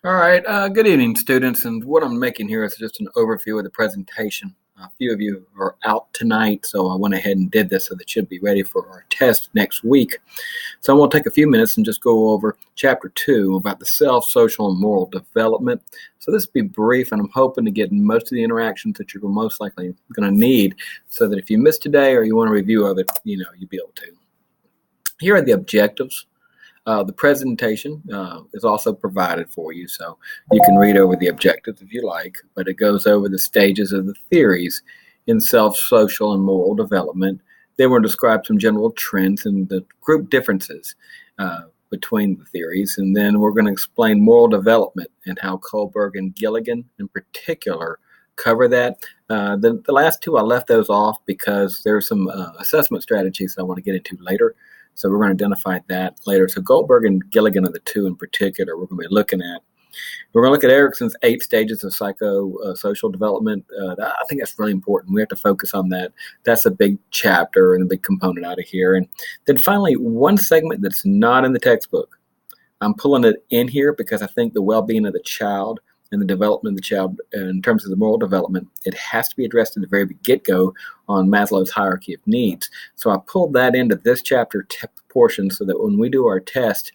All right, good evening, students. And what I'm making here is just an overview of the presentation. A few of you are out tonight, so I went ahead and did this so that you'll be ready for our test next week. So I'm going to take a few minutes and just go over Chapter 2 about the self, social, and moral development. So this will be brief, and I'm hoping to get most of the interactions that you're most likely going to need so that if you missed today or you want a review of it, you'll be able to. Here are the objectives. The presentation is also provided for you, so you can read over the objectives if you like, but it goes over the stages of the theories in self, social, and moral development. Then we'll describe some general trends and the group differences between the theories, and then we're going to explain moral development and how Kohlberg and Gilligan in particular cover that. The last two, I left those off because there are some assessment strategies that I want to get into later. So we're going to identify that later. So Goldberg and Gilligan are the two in particular we're going to be looking at. We're going to look at Erikson's 8 stages of psychosocial development. I think that's really important. We have to focus on that. That's a big chapter and a big component out of here. And then finally, one segment that's not in the textbook. I'm pulling it in here because I think the well-being of the child and the development of the child in terms of the moral development, it has to be addressed at the very get-go on Maslow's hierarchy of needs. So I pulled that into this chapter portion so that when we do our test,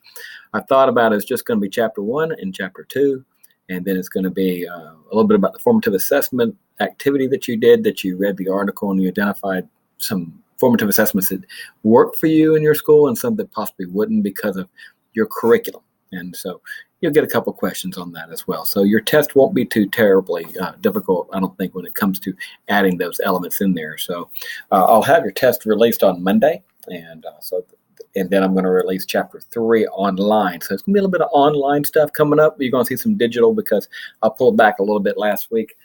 I thought about it as just going to be Chapter 1 and Chapter 2, and then it's going to be a little bit about the formative assessment activity that you did, that you read the article and you identified some formative assessments that work for you in your school and some that possibly wouldn't because of your curriculum. And so you'll get a couple questions on that as well. So your test won't be too terribly difficult, I don't think, when it comes to adding those elements in there. So I'll have your test released on Monday, and then I'm going to release Chapter 3 online. So it's going to be a little bit of online stuff coming up. You're going to see some digital because I pulled back a little bit last week.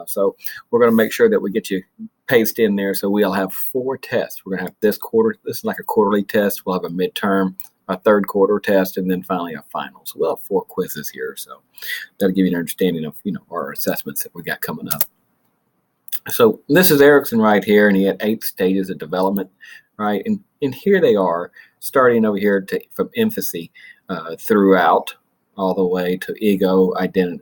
So we're going to make sure that we get you paced in there. So we'll have 4 tests. We're going to have this quarter. This is like a quarterly test. We'll have a midterm, a third quarter test, and then finally a final. So we'll have 4 quizzes here. So that'll give you an understanding of, our assessments that we got coming up. So this is Erikson right here, and he had 8 stages of development, right? And here they are, starting over here from infancy throughout, all the way to ego, identity,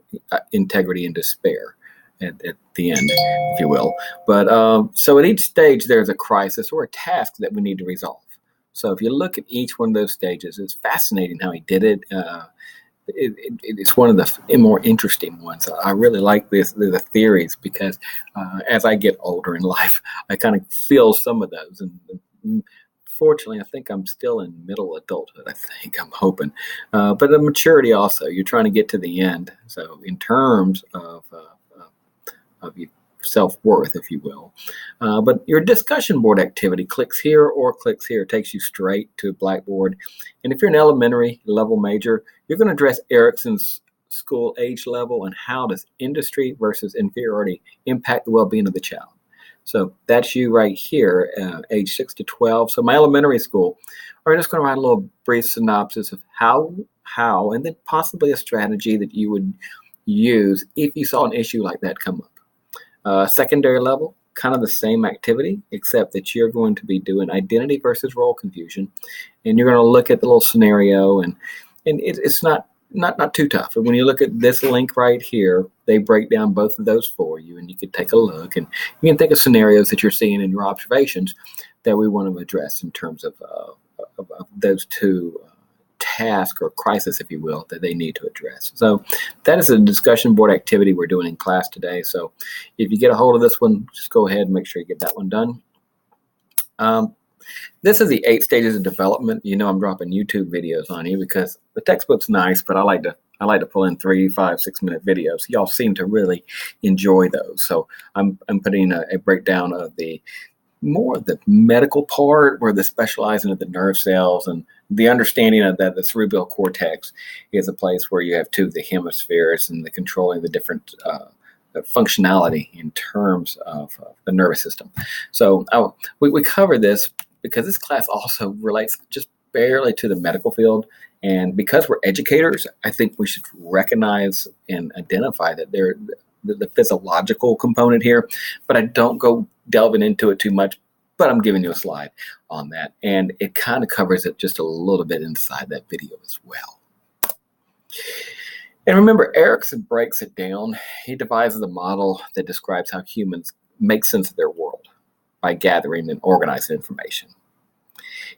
integrity, and despair at the end, if you will. But so at each stage, there's a crisis or a task that we need to resolve. So if you look at each one of those stages, it's fascinating how he did it. It's one of the more interesting ones. I really like the theories because as I get older in life, I kind of feel some of those. And fortunately, I think I'm still in middle adulthood, I'm hoping. But the maturity also, you're trying to get to the end. So in terms of your self-worth, if you will. But your discussion board activity clicks here or clicks here, takes you straight to Blackboard. And if you're an elementary level major, you're going to address Erikson's school age level and how does industry versus inferiority impact the well-being of the child. So that's you right here, age 6 to 12. So my elementary school, we're just going to write a little brief synopsis of how, and then possibly a strategy that you would use if you saw an issue like that come up. Secondary level, kind of the same activity, except that you're going to be doing identity versus role confusion, and you're going to look at the little scenario, and it's not too tough. And when you look at this link right here, they break down both of those for you, and you can take a look, and you can think of scenarios that you're seeing in your observations that we want to address in terms of those two task or crisis, if you will, that they need to address. So that is a discussion board activity we're doing in class today. So if you get a hold of this one, just go ahead and make sure you get that one done. This is the 8 stages of development. I'm dropping YouTube videos on you because the textbook's nice, but I like to pull in 3, 5, 6 minute videos. Y'all seem to really enjoy those. So I'm putting a breakdown of more of the medical part where they're specializing of the nerve cells and the understanding of that the cerebral cortex is a place where you have 2 of the hemispheres and the controlling the different functionality in terms of the nervous system. So we cover this because this class also relates just barely to the medical field. And because we're educators, I think we should recognize and identify that the physiological component here, but I don't go delving into it too much, but I'm giving you a slide on that. And it kind of covers it just a little bit inside that video as well. And remember, Erickson breaks it down. He devises a model that describes how humans make sense of their world by gathering and organizing information.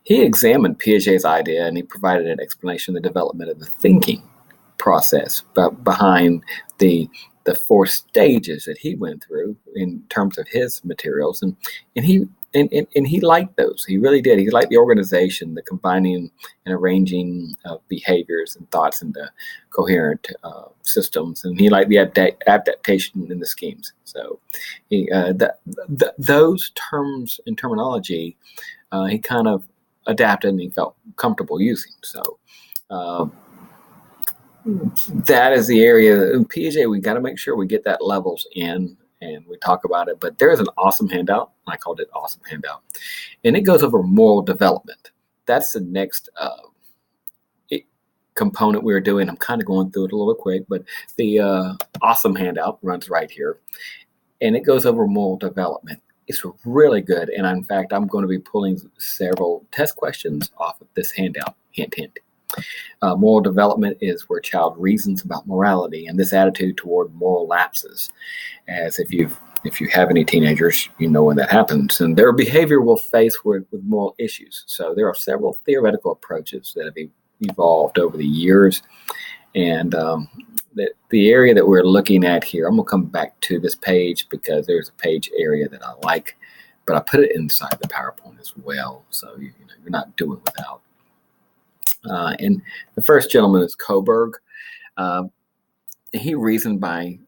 He examined Piaget's idea and he provided an explanation of the development of the thinking process behind the four stages that he went through in terms of his materials, and he liked those. He really did. He liked the organization, the combining and arranging of behaviors and thoughts into coherent systems, and he liked the adaptation in the schemes. So, those terms and terminology, he kind of adapted and he felt comfortable using. So. That is the area in Piaget. We got to make sure we get that levels in and we talk about it. But there's an awesome handout. I called it awesome handout, and it goes over moral development. That's the next component we're doing. I'm kind of going through it a little quick, but the awesome handout runs right here, and it goes over moral development. It's really good, and in fact, I'm going to be pulling several test questions off of this handout. Hint, hint. Moral development is where a child reasons about morality and this attitude toward moral lapses. As if you have any teenagers, you know when that happens, and their behavior will face with moral issues. So there are several theoretical approaches that have evolved over the years, and the area that we're looking at here, I'm going to come back to this page because there's a page area that I like, but I put it inside the PowerPoint as well, so you're not doing without. And the first gentleman is Kohlberg. He reasoned by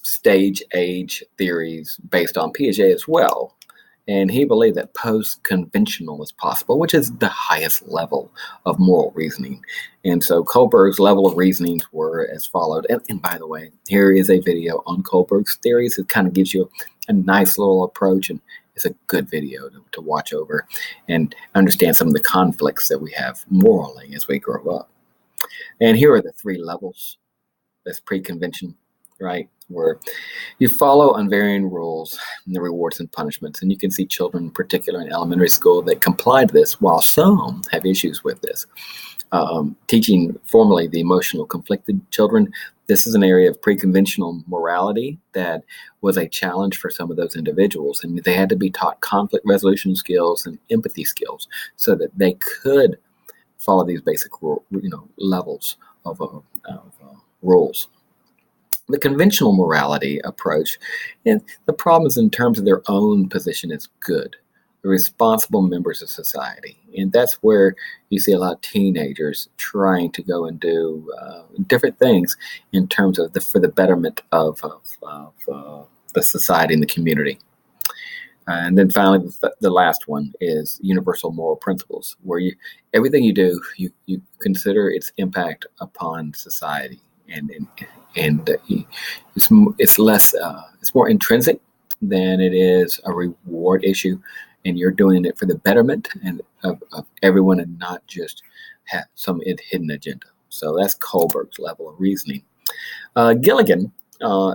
stage age theories based on Piaget as well. And he believed that post-conventional is possible, which is the highest level of moral reasoning. And so Kohlberg's level of reasonings were as followed. And by the way, here is a video on Kohlberg's theories. It kind of gives you a nice little approach, and it's a good video to watch over and understand some of the conflicts that we have morally as we grow up. And here are the three levels. That's pre-convention, right? Where you follow unvarying rules and the rewards and punishments. And you can see children, in particular in elementary school, that comply to this, while some have issues with this. Teaching formally the emotional conflicted children, this is an area of pre-conventional morality that was a challenge for some of those individuals, and they had to be taught conflict resolution skills and empathy skills so that they could follow these basic, levels of rules. The conventional morality approach, and the problem is in terms of their own position as good, responsible members of society. And that's where you see a lot of teenagers trying to go and do different things in terms of for the betterment of the society and the community. And then finally, the last one is universal moral principles, where everything you do, you consider its impact upon society, and it's less, it's more intrinsic than it is a reward issue. And you're doing it for the betterment of everyone and not just have some hidden agenda. So that's Kohlberg's level of reasoning. Gilligan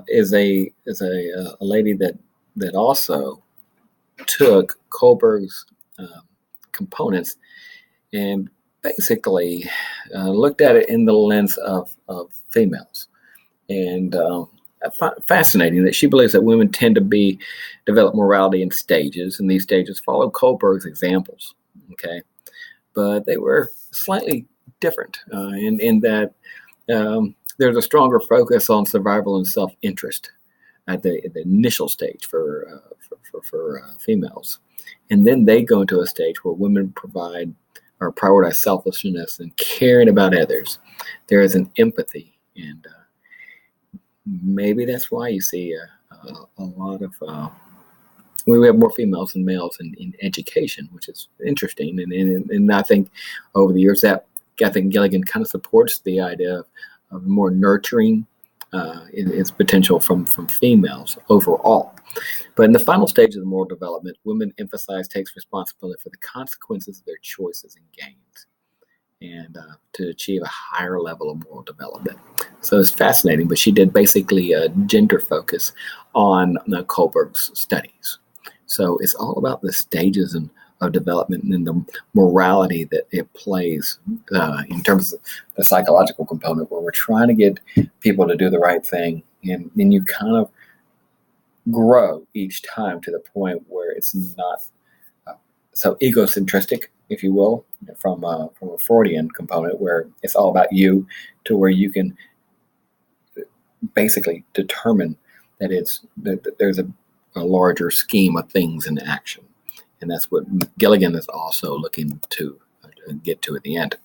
is a lady that also took Kohlberg's components and basically looked at it in the lens of females. And fascinating that she believes that women tend to develop morality in stages, and these stages follow Kohlberg's examples. Okay, but they were slightly different in that there's a stronger focus on survival and self-interest at the initial stage for females, and then they go into a stage where women provide or prioritize selfishness and caring about others. There is an empathy, and maybe that's why you see a lot of we have more females than males in education, which is interesting. And I think over the years that Gilligan kind of supports the idea of more nurturing its potential from females overall. But in the final stage of the moral development, women takes responsibility for the consequences of their choices and gains, and to achieve a higher level of moral development. So it's fascinating, but she did basically a gender focus on Kohlberg's studies. So it's all about the stages of development and the morality that it plays in terms of the psychological component, where we're trying to get people to do the right thing, and then you kind of grow each time to the point where it's not so egocentristic, if you will, from a Freudian component, where it's all about you, to where you can basically determine that there's a larger scheme of things in action. And that's what Gilligan is also looking to get to at the end.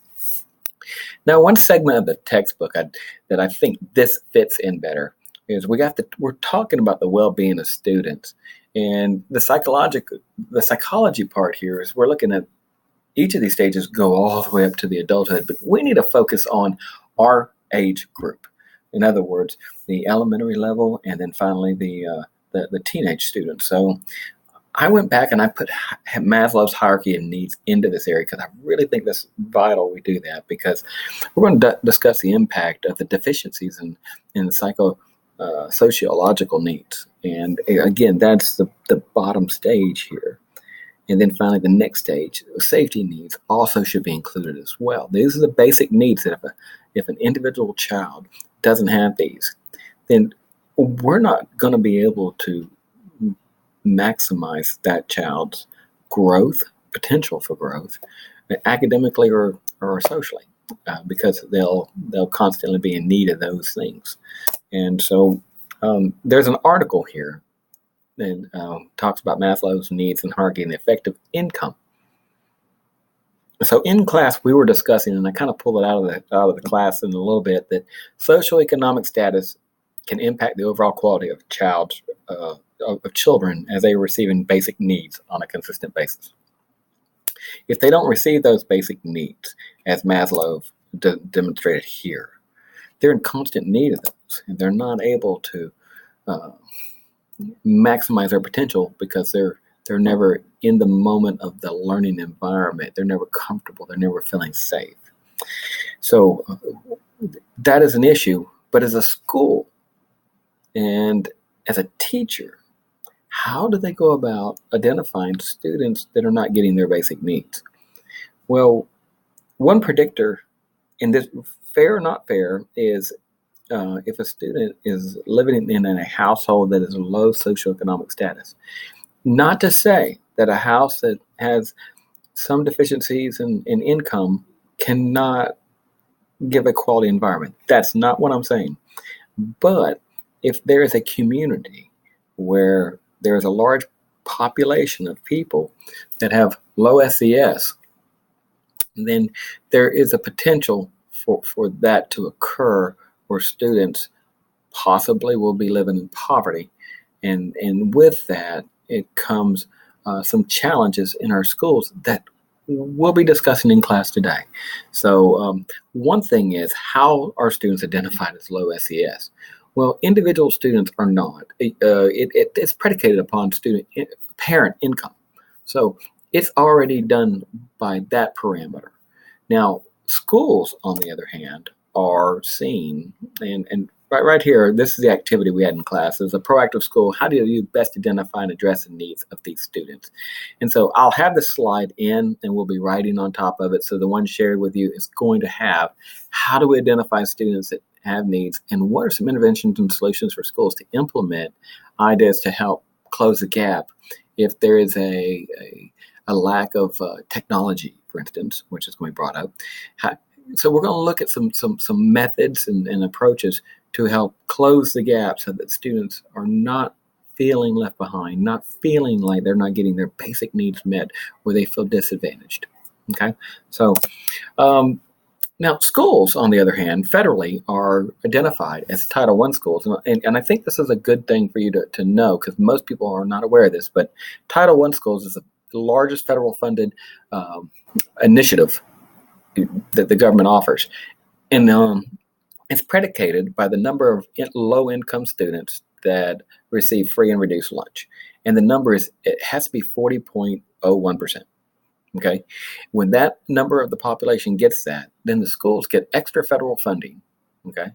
Now, one segment of the textbook that I think this fits in better is we're talking about the well-being of students. And the psychology part here is we're looking at each of these stages go all the way up to the adulthood, but we need to focus on our age group. In other words, the elementary level, and then finally the teenage students. So I went back and I put Maslow's hierarchy of needs into this area because I really think that's vital we do that, because we're going to discuss the impact of the deficiencies in sociological needs. And again, that's the bottom stage here. And then finally, the next stage, safety needs, also should be included as well. These are the basic needs that if an individual child doesn't have these, then we're not going to be able to maximize that child's growth, potential for growth, academically or socially, because they'll constantly be in need of those things. And so there's an article here that talks about Maslow's needs and hierarchy and the effect of income. So in class, we were discussing, and I kind of pulled it out of the class in a little bit, that socioeconomic status can impact the overall quality of children as they are receiving basic needs on a consistent basis. If they don't receive those basic needs, as Maslow demonstrated here, they're in constant need of those, and they're not able to maximize their potential because they're never in the moment of the learning environment. They're never comfortable. They're never feeling safe. So that is an issue. But as a school and as a teacher, how do they go about identifying students that are not getting their basic needs? Well, one predictor in this, fair or not fair, is if a student is living in a household that is low socioeconomic status. Not to say that a house that has some deficiencies in income cannot give a quality environment. That's not what I'm saying. But if there is a community where there is a large population of people that have low SES, then there is a potential for that to occur, where students possibly will be living in poverty. And with that, it comes some challenges in our schools that we'll be discussing in class today. So one thing is, how are students identified as low SES? Well, individual students are not. It's predicated upon parent income. So it's already done by that parameter. Now, schools, on the other hand, are seen, and right here, this is the activity we had in class. As a proactive school, how do you best identify and address the needs of these students? And so I'll have the slide in, and we'll be writing on top of it. So the one shared with you is going to have, how do we identify students that have needs, and what are some interventions and solutions for schools to implement ideas to help close the gap if there is a lack of technology, for instance, which is going to be brought up. So we're going to look at some methods and approaches to help close the gap so that students are not feeling left behind, not feeling like they're not getting their basic needs met, where they feel disadvantaged. Okay, so now schools, on the other hand, federally are identified as Title I schools, and I think this is a good thing for you to know, because most people are not aware of this. But Title I schools is the largest federal funded initiative that the government offers, and it's predicated by the number of low-income students that receive free and reduced lunch, and the number it has to be 40.01%. Okay, when that number of the population gets that, then the schools get extra federal funding, okay,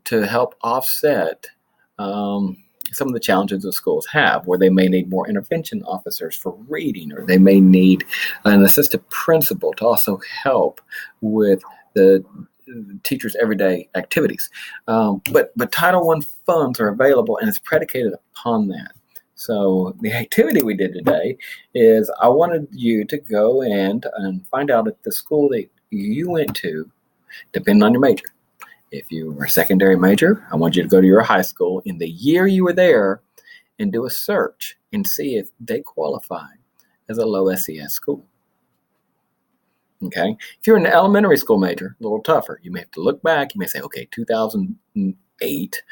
to help offset some of the challenges that schools have, where they may need more intervention officers for reading, or they may need an assistant principal to also help with the teachers' everyday activities. But Title I funds are available, and it's predicated upon that. So the activity we did today is I wanted you to go and find out at the school that you went to, depending on your major. If you were a secondary major, I want you to go to your high school in the year you were there and do a search and see if they qualify as a low SES school. Okay. If you're an elementary school major, a little tougher. You may have to look back. You may say, okay, 2008,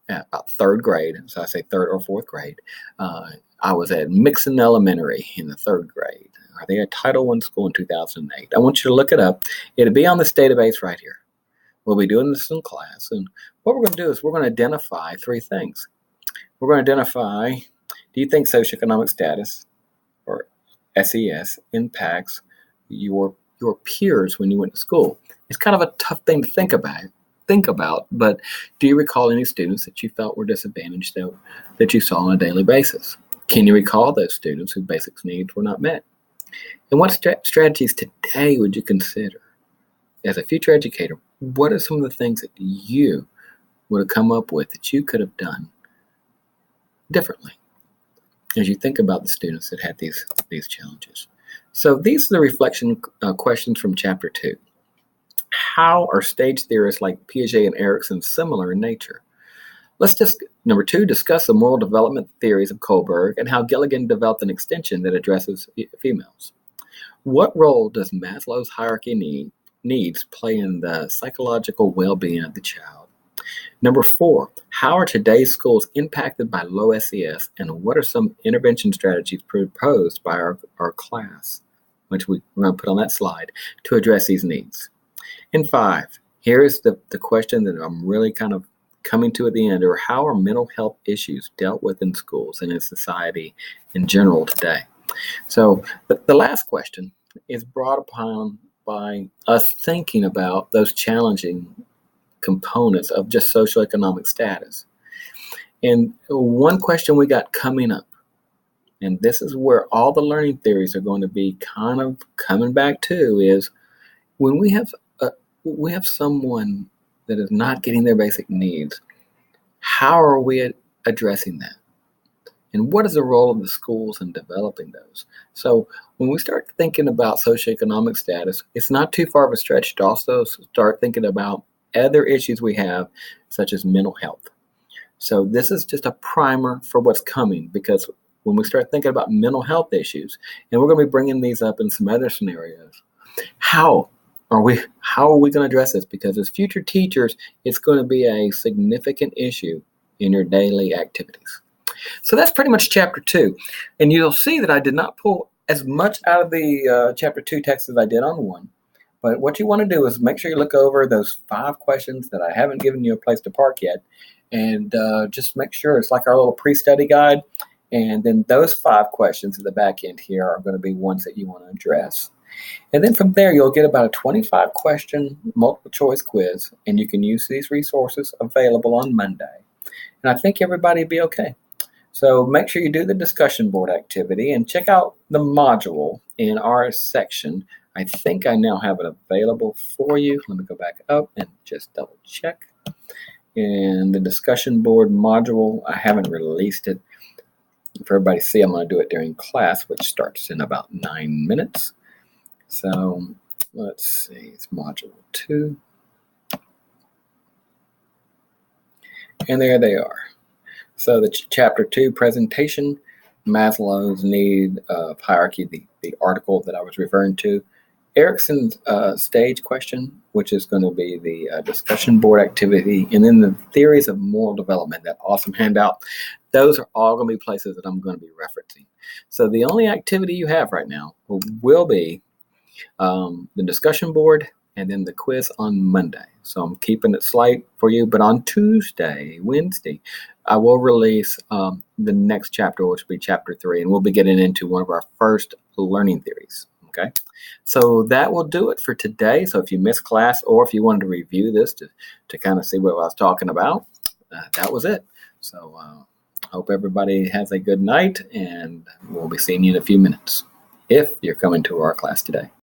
about third grade. So I say third or fourth grade. I was at Mixon Elementary in the third grade. Are they a Title I school in 2008? I want you to look it up. It'll be on this database right here. We'll be doing this in class. And what we're going to do is we're going to identify three things. We're going to identify, do you think socioeconomic status or SES impacts your peers when you went to school? It's kind of a tough thing to think about, but do you recall any students that you felt were disadvantaged that you saw on a daily basis? Can you recall those students whose basic needs were not met? And what strategies today would you consider? As a future educator, what are some of the things that you would have come up with that you could have done differently as you think about the students that had these challenges? So these are the reflection questions from Chapter 2. How are stage theorists like Piaget and Erikson similar in nature? Let's just, number 2, discuss the moral development theories of Kohlberg and how Gilligan developed an extension that addresses females. What role does Maslow's hierarchy needs play in the psychological well-being of the child? Number 4, how are today's schools impacted by low SES, and what are some intervention strategies proposed by our class, which we're going to put on that slide, to address these needs? And 5, here is the question that I'm really kind of coming to at the end, or how are mental health issues dealt with in schools and in society in general today? So the last question is brought upon by us thinking about those challenging components of just socioeconomic status. And one question we got coming up, and this is where all the learning theories are going to be kind of coming back to, is when we have someone that is not getting their basic needs, how are we addressing that? And what is the role of the schools in developing those? So when we start thinking about socioeconomic status, it's not too far of a stretch to also start thinking about other issues we have, such as mental health. So this is just a primer for what's coming, because when we start thinking about mental health issues, and we're going to be bringing these up in some other scenarios, how are we going to address this? Because as future teachers, it's going to be a significant issue in your daily activities. So that's pretty much Chapter 2. And you'll see that I did not pull as much out of the Chapter 2 text as I did on 1. But what you want to do is make sure you look over those 5 questions that I haven't given you a place to park yet. And just make sure it's like our little pre-study guide. And then those 5 questions at the back end here are going to be ones that you want to address. And then from there, you'll get about a 25-question multiple choice quiz. And you can use these resources available on Monday. And I think everybody will be okay. So make sure you do the discussion board activity and check out the module in our section. I think I now have it available for you. Let me go back up and just double check. And the discussion board module, I haven't released it for everybody to see. I'm going to do it during class, which starts in about 9 minutes. So let's see, it's module 2. And there they are. So the Chapter 2 presentation, Maslow's need of hierarchy, the article that I was referring to, Erikson's stage question, which is going to be the discussion board activity, and then the theories of moral development, that awesome handout. Those are all going to be places that I'm going to be referencing. So the only activity you have right now will be the discussion board and then the quiz on Monday. So I'm keeping it slight for you, but on Wednesday, I will release the next chapter, which will be Chapter 3, and we'll be getting into one of our first learning theories. Okay, so that will do it for today. So if you missed class, or if you wanted to review this to kind of see what I was talking about, that was it. So Hope everybody has a good night, and we'll be seeing you in a few minutes if you're coming to our class today.